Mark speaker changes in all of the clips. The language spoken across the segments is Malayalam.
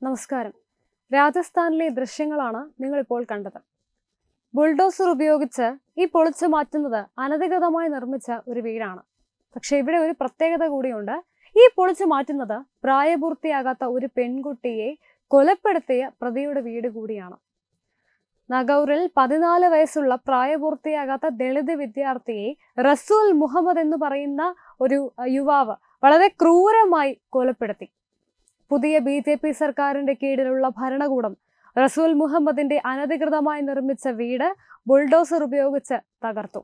Speaker 1: നമസ്കാരം. രാജസ്ഥാനിലെ ദൃശ്യങ്ങളാണ് നിങ്ങളിപ്പോൾ കണ്ടത്. ബുൾഡോസർ ഉപയോഗിച്ച് ഈ പൊളിച്ചു മാറ്റുന്നത് അനധികൃതമായി നിർമ്മിച്ച ഒരു വീടാണ്. പക്ഷെ ഇവിടെ ഒരു പ്രത്യേകത കൂടിയുണ്ട്. ഈ പൊളിച്ചു മാറ്റുന്നത് പ്രായപൂർത്തിയാകാത്ത ഒരു പെൺകുട്ടിയെ കൊലപ്പെടുത്തിയ പ്രതിയുടെ വീട് കൂടിയാണ്. നഗൗറിൽ 14 വയസ്സുള്ള പ്രായപൂർത്തിയാകാത്ത ദളിത് വിദ്യാർത്ഥിയെ റസൂൽ മുഹമ്മദ് എന്ന് പറയുന്ന ഒരു യുവാവ് വളരെ ക്രൂരമായി കൊലപ്പെടുത്തി. പുതിയ BJP സർക്കാരിന്റെ കീഴിലുള്ള ഭരണകൂടം റസൂൽ മുഹമ്മദിന്റെ അനധികൃതമായി നിർമ്മിച്ച വീട് ബുൾഡോസർ ഉപയോഗിച്ച് തകർത്തു.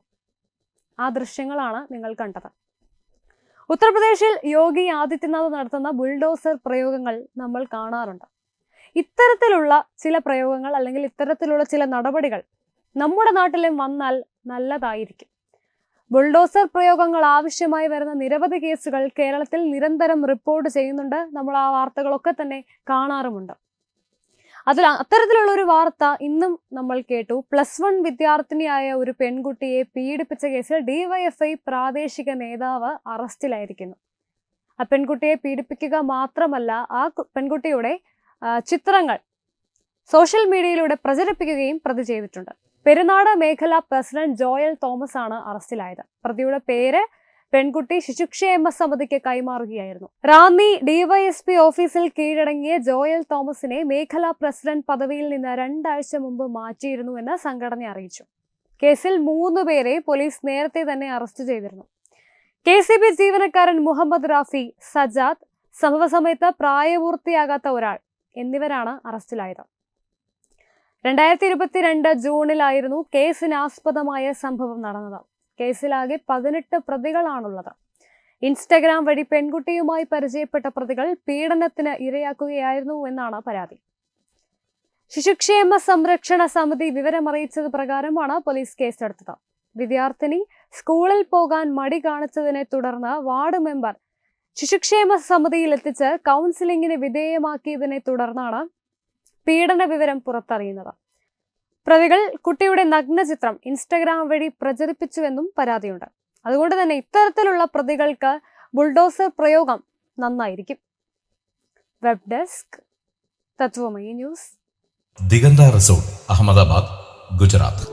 Speaker 1: ആ ദൃശ്യങ്ങളാണ് നിങ്ങൾ കണ്ടത്. ഉത്തർപ്രദേശിൽ യോഗി ആദിത്യനാഥ് നടത്തുന്ന ബുൾഡോസർ പ്രയോഗങ്ങൾ നമ്മൾ കാണാറുണ്ട്. ഇത്തരത്തിലുള്ള ചില പ്രയോഗങ്ങൾ അല്ലെങ്കിൽ ഇത്തരത്തിലുള്ള ചില നടപടികൾ നമ്മുടെ നാട്ടിലും വന്നാൽ നല്ലതായിരിക്കും. ബുൾഡോസർ പ്രയോഗങ്ങൾ ആവശ്യമായി വരുന്ന നിരവധി കേസുകൾ കേരളത്തിൽ നിരന്തരം റിപ്പോർട്ട് ചെയ്യുന്നുണ്ട്. നമ്മൾ ആ വാർത്തകളൊക്കെ തന്നെ കാണാറുമുണ്ട്. അത്തരത്തിലുള്ള ഒരു വാർത്ത ഇന്നും നമ്മൾ കേട്ടു. +1 വിദ്യാർത്ഥിനിയായ ഒരു പെൺകുട്ടിയെ പീഡിപ്പിച്ച കേസിൽ DYFI പ്രാദേശിക നേതാവ് അറസ്റ്റിലായിരിക്കുന്നു. ആ പെൺകുട്ടിയെ പീഡിപ്പിക്കുക മാത്രമല്ല, ആ പെൺകുട്ടിയുടെ ചിത്രങ്ങൾ സോഷ്യൽ മീഡിയയിലൂടെ പ്രചരിപ്പിക്കുകയും പ്രതി ചെയ്തിട്ടുണ്ട്. പെരുന്നാട് മേഖല പ്രസിഡന്റ് ജോയൽ തോമസ് ആണ് അറസ്റ്റിലായത്. പ്രതിയുടെ പേര് പെൺകുട്ടി ശിശുക്ഷേമ സമിതിക്ക് കൈമാറുകയായിരുന്നു. റാന്നി DYSP ഓഫീസിൽ കീഴടങ്ങിയ ജോയൽ തോമസിനെ മേഖലാ പ്രസിഡന്റ് പദവിയിൽ നിന്ന് 2 ആഴ്ച മുമ്പ് മാറ്റിയിരുന്നുവെന്ന് സംഘടന അറിയിച്ചു. കേസിൽ 3 പേരെ പോലീസ് നേരത്തെ തന്നെ അറസ്റ്റ് ചെയ്തിരുന്നു. KCB ജീവനക്കാരൻ മുഹമ്മദ് റാഫി, സജാദ്, സംഭവ സമയത്ത് പ്രായപൂർത്തിയാകാത്ത ഒരാൾ എന്നിവരാണ് അറസ്റ്റിലായത്. 2022 ജൂണിലായിരുന്നു കേസിനാസ്പദമായ സംഭവം നടന്നത്. കേസിലാകെ 18 പ്രതികളാണുള്ളത്. ഇൻസ്റ്റഗ്രാം വഴി പെൺകുട്ടിയുമായി പരിചയപ്പെട്ട പ്രതികൾ പീഡനത്തിന് ഇരയാക്കുകയായിരുന്നു എന്നാണ് പരാതി. ശിശുക്ഷേമ സംരക്ഷണ സമിതി വിവരമറിയിച്ചത് പ്രകാരമാണ് പോലീസ് കേസെടുത്തത്. വിദ്യാർത്ഥിനി സ്കൂളിൽ പോകാൻ മടി കാണിച്ചതിനെ തുടർന്ന് വാർഡ് മെമ്പർ ശിശുക്ഷേമ സമിതിയിൽ എത്തിച്ച് കൗൺസിലിംഗിന് വിധേയമാക്കിയതിനെ തുടർന്നാണ് പീഡന വിവരം പുറത്തറിയുന്നത്. പ്രതികൾ കുട്ടിയുടെ നഗ്നചിത്രം ഇൻസ്റ്റഗ്രാം വഴി പ്രചരിപ്പിച്ചുവെന്നും പരാതിയുണ്ട്. അതുകൊണ്ട് തന്നെ ഇത്തരത്തിലുള്ള പ്രതികൾക്ക് ബുൾഡോസർ പ്രയോഗം നന്നായിരിക്കും. Web desk Tatwamayi news.
Speaker 2: Diganta resort, Ahmedabad, Gujarat.